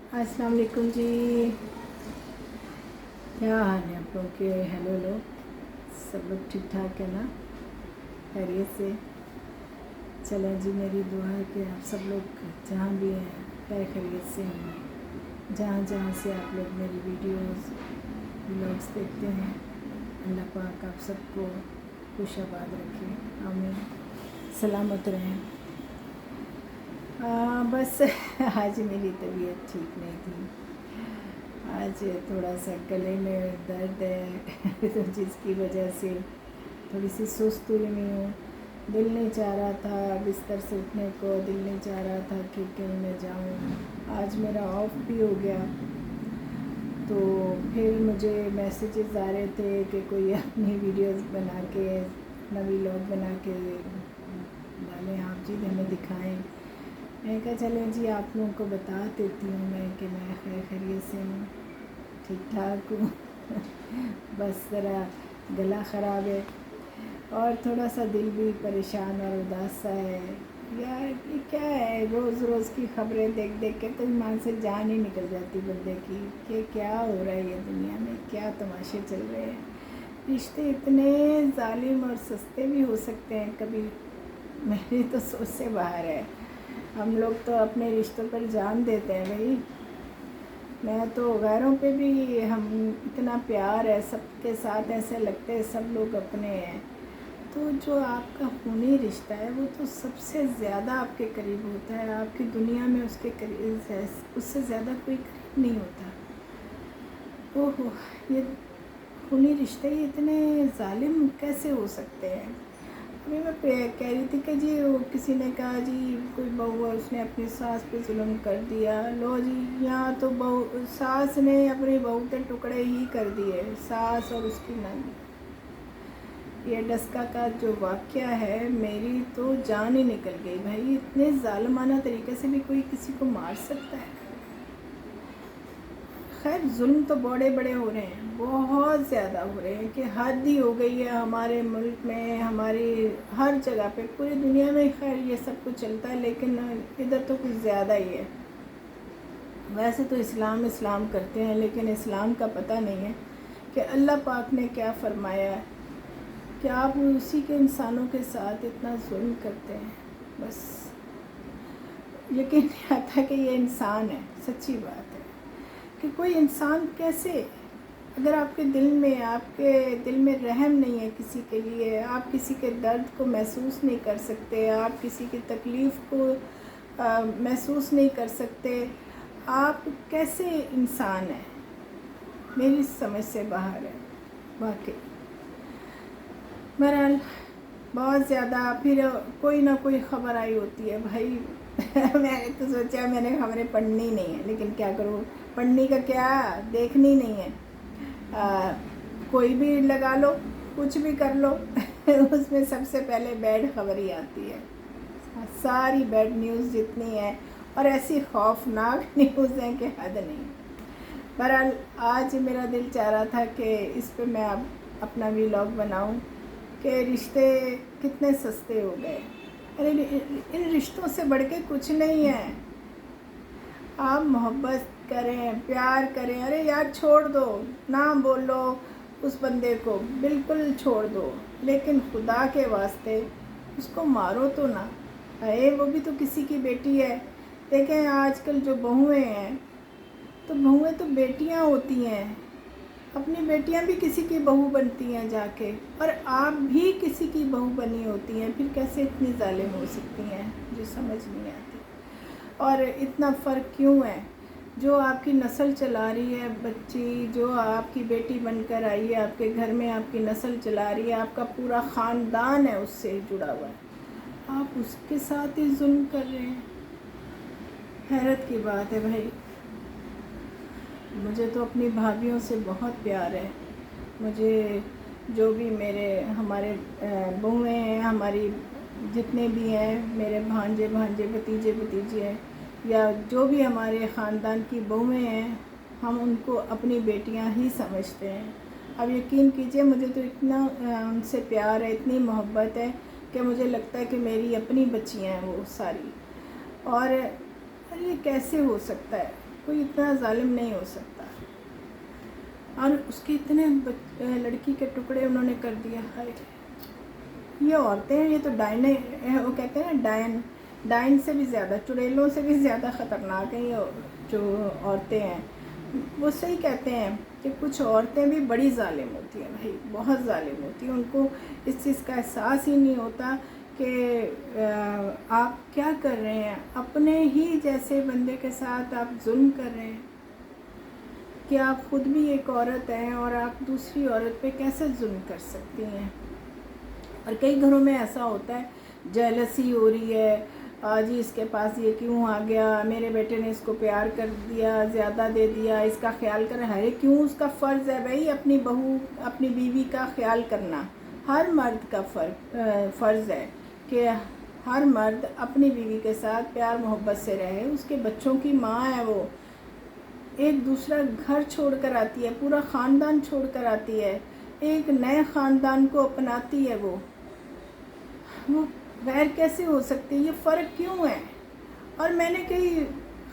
अस्सलाम वालेकुम जी। क्या हाल है आप लोगों के? हेलो, सब लोग ठीक ठाक है ना? खैरियत से? चलें जी, मेरी दुआ है कि आप सब लोग जहाँ भी हैं खैर खैरियत से होंगे। जहाँ जहाँ से आप लोग मेरी वीडियोस व्लॉग्स देखते हैं, अल्लाह पाक आप सबको खुश आबाद रखे, आमीन, सलामत रहें। बस आज मेरी तबीयत ठीक नहीं थी। आज थोड़ा सा गले में दर्द है तो जिसकी वजह से थोड़ी सी सुस्त हुई हूँ। दिल नहीं चाह रहा था बिस्तर से उठने को, दिल नहीं चाह रहा था कि कहीं मैं जाऊँ। आज मेरा ऑफ भी हो गया तो फिर मुझे मैसेजेस आ रहे थे कि कोई अपनी वीडियोस बना के, नवी व्लॉग बना के डालें आप जी, हमें दिखाएं। मैं कहा चलें जी, आप लोगों को बता देती हूँ मैं कि मैं खैर खैरियत से हूँ, ठीक ठाक हूँ। बस ज़रा गला ख़राब है और थोड़ा सा दिल भी परेशान और उदास सा है। यार ये क्या है, रोज़ रोज़ की खबरें देख देख के तो ईमान से जान ही निकल जाती बंदे की कि क्या हो रहा है ये दुनिया में, क्या तमाशे चल रहे हैं। रिश्ते इतने जालिम और सस्ते भी हो सकते हैं कभी, मेरी तो सोच से बाहर है। हम लोग तो अपने रिश्तों पर जान देते हैं भाई। मैं तो गैरों पे भी, हम इतना प्यार है सबके साथ, ऐसे लगते हैं सब लोग अपने हैं। तो जो आपका खूनी रिश्ता है वो तो सबसे ज़्यादा आपके करीब होता है, आपकी दुनिया में उसके करीब, उससे ज़्यादा कोई करीब नहीं होता। ओहो, ये खूनी रिश्ते ही इतने जालिम कैसे हो सकते हैं? अभी मैं कह रही थी कि जी वो किसी ने कहा जी कोई बहू है, उसने अपनी सास पे जुल्म कर दिया। लो जी, यहाँ तो बहू, सास ने अपनी बहू के टुकड़े ही कर दिए, सास और उसकी नंद। ये डस्का का जो वाक़या है, मेरी तो जान ही निकल गई भाई। इतने ज़ालिमाना तरीके से भी कोई किसी को मार सकता है? खैर जुल्म तो बड़े बड़े हो रहे हैं, बहुत ज़्यादा हो रहे हैं कि हद ही हो गई है हमारे मुल्क में, हमारी हर जगह पे, पूरी दुनिया में। खैर ये सब कुछ चलता है लेकिन इधर तो कुछ ज़्यादा ही है। वैसे तो इस्लाम इस्लाम करते हैं लेकिन इस्लाम का पता नहीं है कि अल्लाह पाक ने क्या फरमाया है कि आप उसी के इंसानों के साथ इतना जुल्म करते हैं। बस यकीन नहीं आता कि ये इंसान है। सच्ची बात है कि कोई इंसान कैसे, अगर आपके दिल में रहम नहीं है किसी के लिए, आप किसी के दर्द को महसूस नहीं कर सकते, आप किसी की तकलीफ़ को महसूस नहीं कर सकते, आप कैसे इंसान हैं? मेरी समझ से बाहर है वाकई। बहरहाल बहुत ज़्यादा फिर कोई ना कोई ख़बर आई होती है भाई। मैंने तो सोचा मैंने खबरें पढ़नी नहीं है, लेकिन क्या करूँ, पढ़ने का क्या, देखनी नहीं है। कोई भी लगा लो, कुछ भी कर लो उसमें सबसे पहले बैड खबर ही आती है। सारी बैड न्यूज़ जितनी है, और ऐसी खौफनाक न्यूज़ हैं कि हद नहीं। बहरहाल आज मेरा दिल चाह रहा था कि इस पे मैं अब अपना व्लॉग बनाऊं कि रिश्ते कितने सस्ते हो गए। अरे इन रिश्तों से बढ़ के कुछ नहीं है। आप मोहब्बत करें, प्यार करें, अरे यार छोड़ दो, ना बोलो उस बंदे को, बिल्कुल छोड़ दो, लेकिन खुदा के वास्ते उसको मारो तो ना। अरे वो भी तो किसी की बेटी है। देखें आजकल जो बहुएं हैं, तो बहुएं तो बेटियां होती हैं, अपनी बेटियां भी किसी की बहू बनती हैं जाके, और आप भी किसी की बहू बनी होती हैं। फिर कैसे इतनी जालिम हो सकती हैं, जो समझ नहीं आती। और इतना फ़र्क क्यों है? जो आपकी नस्ल चला रही है बच्ची, जो आपकी बेटी बनकर आई है आपके घर में, आपकी नस्ल चला रही है, आपका पूरा ख़ानदान है उससे जुड़ा हुआ है, आप उसके साथ ही जुल्म कर रहे हैं। हैरत की बात है भाई। मुझे तो अपनी भाभीयों से बहुत प्यार है। मुझे जो भी हमारे बहुएँ हैं, हमारी जितने भी हैं, मेरे भांजे भतीजे भतीजी हैं, या जो भी हमारे ख़ानदान की बहुएँ हैं, हम उनको अपनी बेटियां ही समझते हैं। अब यकीन कीजिए, मुझे तो इतना उनसे प्यार है, इतनी मोहब्बत है कि मुझे लगता है कि मेरी अपनी बच्चियां हैं वो सारी। और ये कैसे हो सकता है? कोई इतना जालिम नहीं हो सकता। और उसके इतने लड़की के टुकड़े उन्होंने कर दिया। हाय, ये औरतें हैं, ये तो डायने, वो कहते हैं ना डाइन से भी ज़्यादा, चुड़ैलों से भी ज़्यादा ख़तरनाक हैं ये जो औरतें हैं। वो सही कहते हैं कि कुछ औरतें भी बड़ी जालिम होती हैं भाई, बहुत जालिम होती हैं। उनको इस चीज़ का एहसास ही नहीं होता कि आप क्या कर रहे हैं, अपने ही जैसे बंदे के साथ आप जुल्म कर रहे हैं, कि आप ख़ुद भी एक औरत हैं और आप दूसरी औरत पे कैसे जुल्म कर सकती हैं। और कई घरों में ऐसा होता है, जेलसी हो रही है, जी इसके पास ये क्यों आ गया, मेरे बेटे ने इसको प्यार कर दिया, ज़्यादा दे दिया, इसका ख्याल कर। अरे क्यों, उसका फ़र्ज़ है भाई अपनी बहू अपनी बीवी का ख्याल करना। हर मर्द का फ़र्ज़ है कि हर मर्द अपनी बीवी के साथ प्यार मोहब्बत से रहे। उसके बच्चों की माँ है वो, एक दूसरा घर छोड़ कर आती है, पूरा ख़ानदान छोड़ कर आती है, एक नए ख़ानदान को अपनाती है। वो वैर कैसे हो सकती है, ये फ़र्क क्यों है। और मैंने कई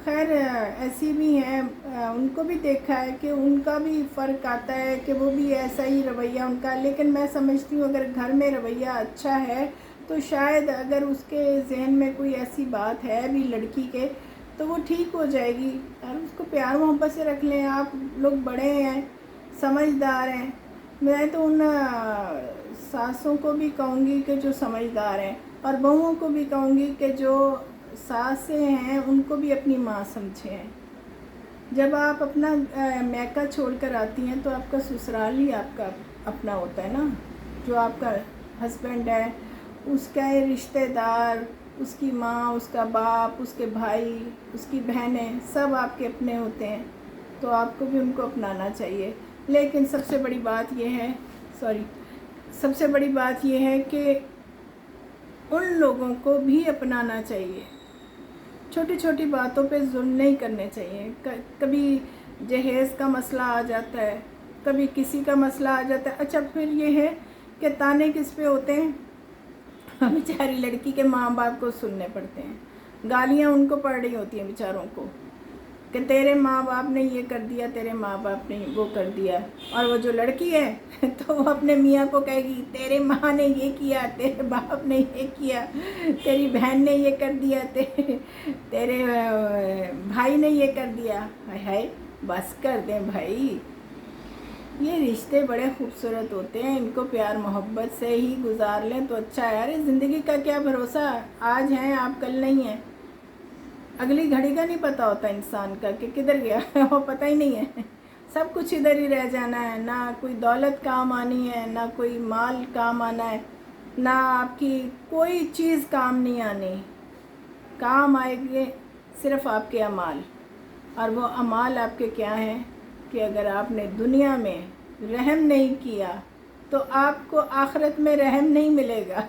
खैर ऐसी भी हैं, उनको भी देखा है कि उनका भी फ़र्क आता है कि वो भी ऐसा ही रवैया उनका। लेकिन मैं समझती हूँ अगर घर में रवैया अच्छा है तो शायद अगर उसके जहन में कोई ऐसी बात है भी लड़की के, तो वो ठीक हो जाएगी। और उसको प्यार मोहब्बत से रख लें। आप लोग बड़े हैं, समझदार हैं। मैं तो उन सासों को भी कहूँगी कि जो समझदार हैं, और बहुओं को भी कहूँगी कि जो सासें हैं उनको भी अपनी माँ समझें। जब आप अपना मैका छोड़ कर आती हैं तो आपका ससुराल ही आपका अपना होता है ना। जो आपका हस्बैंड है, उसका रिश्तेदार, उसकी माँ, उसका बाप, उसके भाई, उसकी बहनें, सब आपके अपने होते हैं। तो आपको भी उनको अपनाना चाहिए। लेकिन सबसे बड़ी बात यह है, सबसे बड़ी बात यह है कि उन लोगों को भी अपनाना चाहिए। छोटी छोटी बातों पे जुल्म नहीं करने चाहिए। कभी जहेज़ का मसला आ जाता है, कभी किसी का मसला आ जाता है। अच्छा, फिर ये है कि ताने किस पे होते हैं, बेचारी लड़की के माँ बाप को सुनने पड़ते हैं। गालियाँ उनको पड़ रही होती हैं बेचारों को कि तेरे माँ बाप ने ये कर दिया, तेरे माँ बाप ने वो कर दिया। और वो जो लड़की है तो वो अपने मियाँ को कहेगी तेरे माँ ने ये किया, तेरे बाप ने ये किया, तेरी बहन ने ये कर दिया, तेरे भाई ने ये कर दिया। हाय बस कर दें भाई, ये रिश्ते बड़े खूबसूरत होते हैं, इनको प्यार मोहब्बत से ही गुजार लें तो अच्छा है। अरे ज़िंदगी का क्या भरोसा, आज हैं आप कल नहीं हैं। अगली घड़ी का नहीं पता होता इंसान का कि किधर गया वो पता ही नहीं है। सब कुछ इधर ही रह जाना है। ना कोई दौलत काम आनी है, ना कोई माल काम आना है, ना आपकी कोई चीज़ काम नहीं आनी। काम आएंगे सिर्फ आपके अमाल। और वो अमाल आपके क्या हैं कि अगर आपने दुनिया में रहम नहीं किया तो आपको आखिरत में रहम नहीं मिलेगा।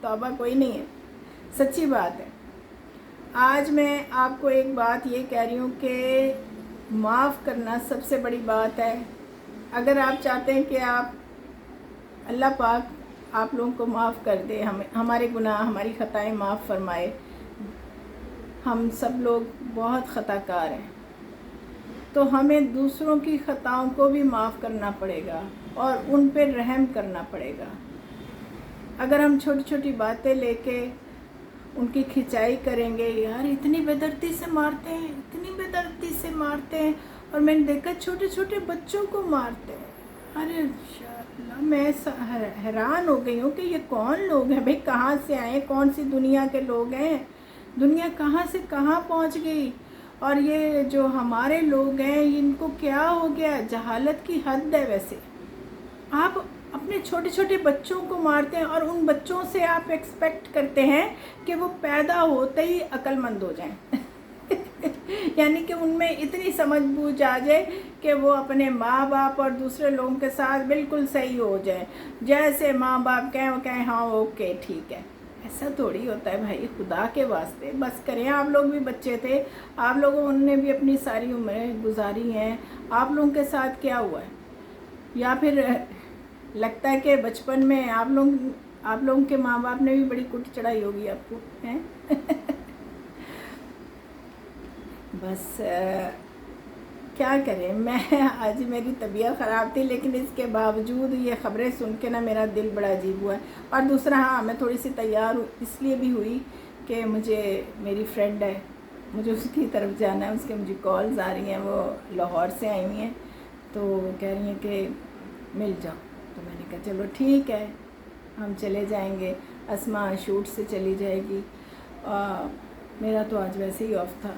तौबा कोई नहीं है, सच्ची बात है। आज मैं आपको एक बात ये कह रही हूँ कि माफ़ करना सबसे बड़ी बात है। अगर आप चाहते हैं कि आप अल्लाह पाक आप लोगों को माफ़ कर दे, हमारे गुनाह हमारी ख़ताएँ माफ़ फरमाए। हम सब लोग बहुत ख़ताकार हैं, तो हमें दूसरों की ख़ताओं को भी माफ़ करना पड़ेगा और उन पर रहम करना पड़ेगा। अगर हम छोटी छोटी बातें लेके उनकी खिंचाई करेंगे, यार इतनी बेदर्दी से मारते हैं, इतनी बेदर्दी से मारते हैं, और मैंने देखा छोटे छोटे बच्चों को मारते हैं। अरे इंशाअल्लाह मैं हैरान हो गई हूँ कि ये कौन लोग हैं भाई, कहाँ से आए, कौन सी दुनिया के लोग हैं, दुनिया कहाँ से कहाँ पहुँच गई। और ये जो हमारे लोग हैं इनको क्या हो गया, जहालत की हद है। वैसे आप अपने छोटे छोटे बच्चों को मारते हैं और उन बच्चों से आप एक्सपेक्ट करते हैं कि वो पैदा होते ही अक्लमंद हो जाएं। यानी कि उनमें इतनी समझ बूझ आ जाए कि वो अपने माँ बाप और दूसरे लोगों के साथ बिल्कुल सही हो जाए, जैसे माँ बाप कहें वो कहें हाँ ओके ठीक है। ऐसा थोड़ी होता है भाई, खुदा के वास्ते बस करें। आप लोग भी बच्चे थे, आप लोगों ने भी अपनी सारी उम्रें गुजारी हैं, आप लोगों के साथ क्या हुआ है। या फिर लगता है कि बचपन में आप लोगों के माँ बाप ने भी बड़ी कुट चढ़ाई होगी आपको, हैं। बस کیا کریں، میں آج میری طبیعت خراب تھی لیکن اس کے باوجود یہ خبریں سن کے نا میرا دل بڑا عجیب ہوا ہے. اور دوسرا ہاں میں تھوڑی سی تیار اس لیے بھی ہوئی کہ مجھے میری فرینڈ ہے، مجھے اس کی طرف جانا ہے، اس کے مجھے کالز آ رہی ہیں، وہ لاہور سے آئی ہوئی ہیں تو کہہ رہی ہیں کہ مل جاؤ. تو میں نے کہا چلو ٹھیک ہے ہم چلے جائیں گے. اسما شوٹ سے چلی جائے گی، میرا تو آج ویسے ہی آف تھا.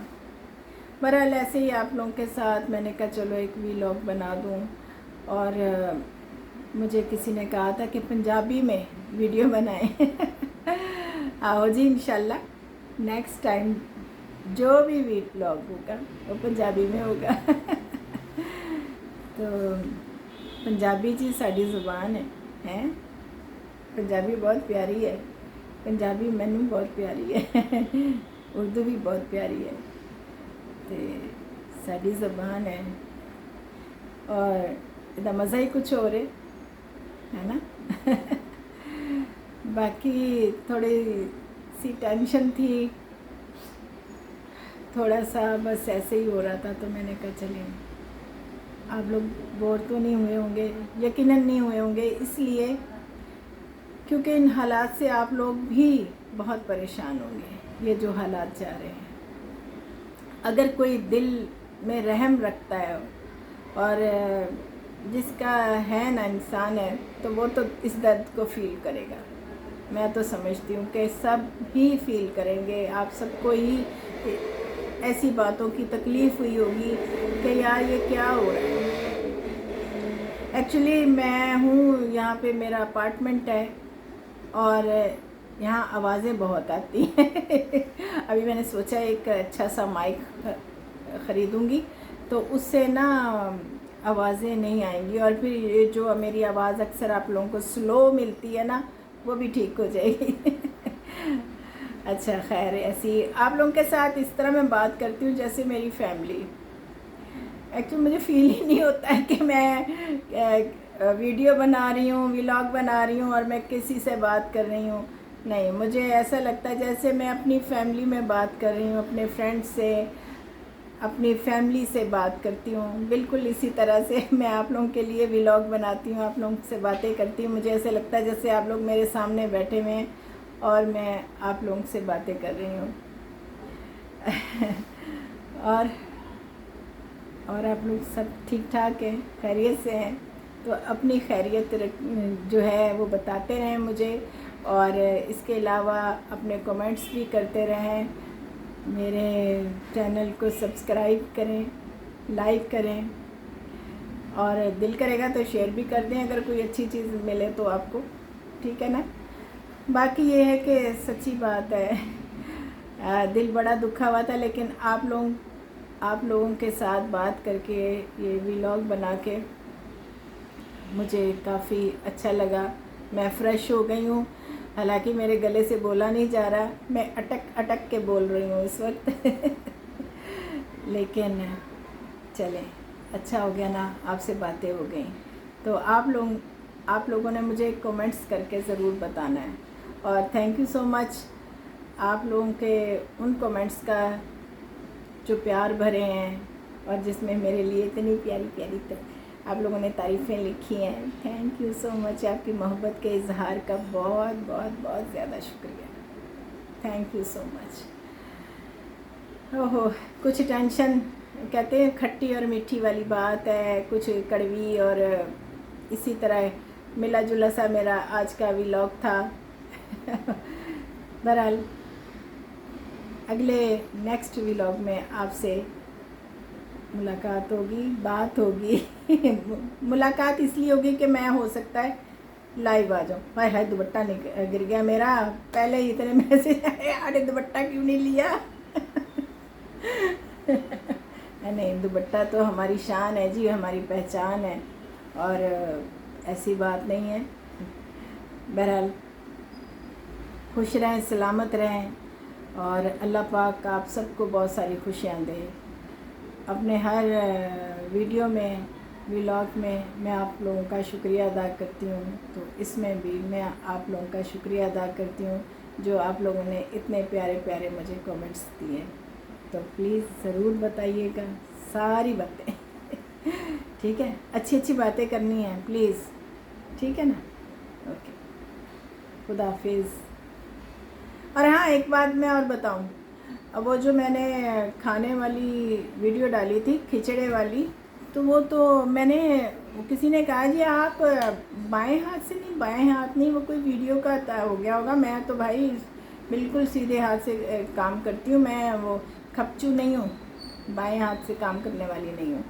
بہرحال ایسے ہی آپ لوگوں کے ساتھ میں نے کہا چلو ایک ویلاگ بنا دوں. اور مجھے کسی نے کہا تھا کہ پنجابی میں ویڈیو بنائیں. آؤ جی انشاءاللہ نیکسٹ ٹائم جو بھی ویلاگ ہوگا وہ پنجابی میں ہوگا. تو پنجابی جی ساری زبان ہے، پنجابی بہت پیاری ہے، پنجابی مینوں بہت پیاری ہے، اردو بھی بہت پیاری ہے، تو ساری زبان ہے. اور ادھر مزہ ہی کچھ ہو رہے ہے نا. باقی تھوڑی سی ٹینشن تھی، تھوڑا سا بس ایسے ہی ہو رہا تھا. تو میں نے کہا چلیں آپ لوگ بور تو نہیں ہوئے ہوں گے، یقیناً نہیں ہوئے ہوں گے، اس لیے کیونکہ ان حالات سے آپ لوگ بھی بہت پریشان ہوں گے. یہ جو حالات جا رہے ہیں، اگر کوئی دل میں رحم رکھتا ہے اور جس کا ہے نا انسان ہے تو وہ تو اس درد کو فیل کرے گا. میں تو سمجھتی ہوں کہ سب ہی فیل کریں گے. آپ سب کو ہی ایسی باتوں کی تکلیف ہوئی ہوگی کہ یار یہ کیا ہو رہا ہے. ایکچولی میں ہوں یہاں پہ، میرا اپارٹمنٹ ہے اور یہاں آوازیں بہت آتی ہیں. ابھی میں نے سوچا ایک اچھا سا مائک خریدوں گی تو اس سے نا آوازیں نہیں آئیں گی، اور پھر یہ جو میری آواز اکثر آپ لوگوں کو سلو ملتی ہے نا وہ بھی ٹھیک ہو جائے گی. اچھا خیر، ایسی آپ لوگوں کے ساتھ اس طرح میں بات کرتی ہوں جیسے میری فیملی. ایکچولی مجھے فیل ہی نہیں ہوتا ہے کہ میں ویڈیو بنا رہی ہوں، ولاگ بنا رہی ہوں اور میں کسی سے بات کر رہی ہوں. نہیں، مجھے ایسا لگتا ہے جیسے میں اپنی فیملی میں بات کر رہی ہوں، اپنے فرینڈ سے، اپنی فیملی سے بات کرتی ہوں. بالکل اسی طرح سے میں آپ لوگوں کے لیے ولاگ بناتی ہوں، آپ لوگوں سے باتیں کرتی ہوں. مجھے ایسا لگتا ہے جیسے آپ لوگ میرے سامنے بیٹھے ہوئے ہیں اور میں آپ لوگوں سے باتیں کر رہی ہوں. اور آپ لوگ سب ٹھیک ٹھاک ہیں، خیریت سے ہیں؟ تو اپنی خیریت جو ہے وہ بتاتے رہیں مجھے، اور اس کے علاوہ اپنے کمنٹس بھی کرتے رہیں. میرے چینل کو سبسکرائب کریں، لائک کریں، اور دل کرے گا تو شیئر بھی کر دیں اگر کوئی اچھی چیز ملے تو آپ کو. ٹھیک ہے نا. باقی یہ ہے کہ سچی بات ہے، دل بڑا دکھا ہوا تھا، لیکن آپ لوگوں کے ساتھ بات کر کے، یہ ولاگ بنا کے مجھے کافی اچھا لگا. میں فریش ہو گئی ہوں، حالانکہ میرے گلے سے بولا نہیں جا رہا، میں اٹک اٹک کے بول رہی ہوں اس وقت. لیکن چلیں اچھا ہو گیا نا، آپ سے باتیں ہو گئیں. تو آپ لوگوں نے مجھے کمنٹس کر کے ضرور بتانا ہے. اور تھینک یو سو مچ آپ لوگوں کے ان کمنٹس کا جو پیار بھرے ہیں اور جس میں میرے لیے اتنی پیاری پیاری آپ لوگوں نے تعریفیں لکھی ہیں. تھینک یو سو مچ. آپ کی محبت کے اظہار کا بہت بہت بہت زیادہ شکریہ. تھینک یو سو مچ. کچھ ٹینشن کہتے ہیں کھٹی اور میٹھی والی بات ہے، کچھ کڑوی، اور اسی طرح ملا جلا سا میرا آج کا ولاگ تھا. بہرحال اگلے نیکسٹ ولاگ میں آپ سے ملاقات ہوگی، بات ہوگی. ملاقات اس لیے ہوگی کہ میں ہو سکتا ہے لائیو آ جاؤں. ہائے دوپٹہ گر گیا میرا، پہلے ہی اتنے میسج آئے ارے دوپٹہ کیوں نہیں لیا. نہیں، دوپٹہ تو ہماری شان ہے جی، ہماری پہچان ہے، اور ایسی بات نہیں ہے. بہرحال خوش رہیں، سلامت رہیں، اور اللہ پاک آپ سب کو بہت ساری خوشیاں دے. اپنے ہر ویڈیو میں، ولاگ میں میں آپ لوگوں کا شکریہ ادا کرتی ہوں، تو اس میں بھی میں آپ لوگوں کا شکریہ ادا کرتی ہوں جو آپ لوگوں نے اتنے پیارے پیارے مجھے کمنٹس دیے. تو پلیز ضرور بتائیے گا ساری باتیں. ٹھیک ہے، اچھی اچھی باتیں کرنی ہیں پلیز، ٹھیک ہے نا؟ اوکے، خدا حافظ۔ اور ہاں ایک بات میں اور بتاؤں، وہ جو میں نے کھانے والی ویڈیو ڈالی تھی کھچڑے والی، تو وہ تو میں نے، کسی نے کہا جی آپ بائیں ہاتھ سے نہیں، بائیں ہاتھ نہیں، وہ کوئی ویڈیو کا ہو گیا ہوگا۔ میں تو بھائی بالکل سیدھے ہاتھ سے کام کرتی ہوں، میں وہ کھپچو نہیں ہوں، بائیں ہاتھ سے کام کرنے والی نہیں ہوں۔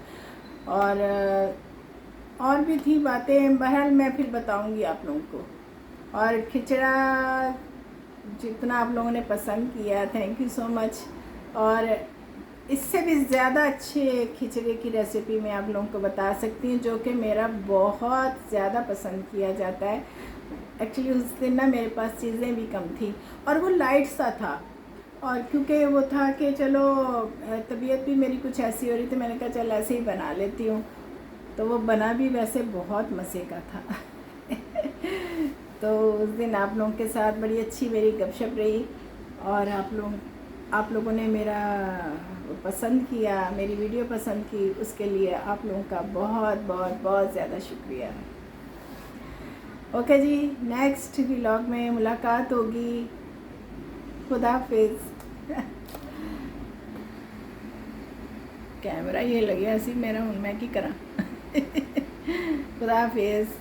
اور بھی تھی باتیں، بہرحال میں پھر بتاؤں گی آپ لوگوں کو۔ اور کھچڑا جتنا آپ لوگوں نے پسند کیا، تھینک یو سو مچ۔ اور اس سے بھی زیادہ اچھے کھچڑے کی ریسیپی میں آپ لوگوں کو بتا سکتی ہوں، جو کہ میرا بہت زیادہ پسند کیا جاتا ہے۔ ایکچولی اس دن نا میرے پاس چیزیں بھی کم تھیں اور وہ لائٹ سا تھا، اور کیونکہ وہ تھا کہ چلو طبیعت بھی میری کچھ ایسی ہو رہی تھی، میں نے کہا چل ایسے ہی بنا لیتی ہوں، تو وہ بنا بھی ویسے بہت مزے کا تھا۔ تو اس دن آپ لوگوں کے ساتھ بڑی اچھی میری گپ شپ رہی، اور آپ لوگوں نے میرا پسند کیا، میری ویڈیو پسند کی، اس کے لیے آپ لوگوں کا بہت بہت بہت زیادہ شکریہ۔ اوکے جی، نیکسٹ ولاگ میں ملاقات ہوگی۔ خدا حافظ۔ کیمرہ یہ لگیا سی میرا، ہوں میں کی کراں۔ خدا حافظ۔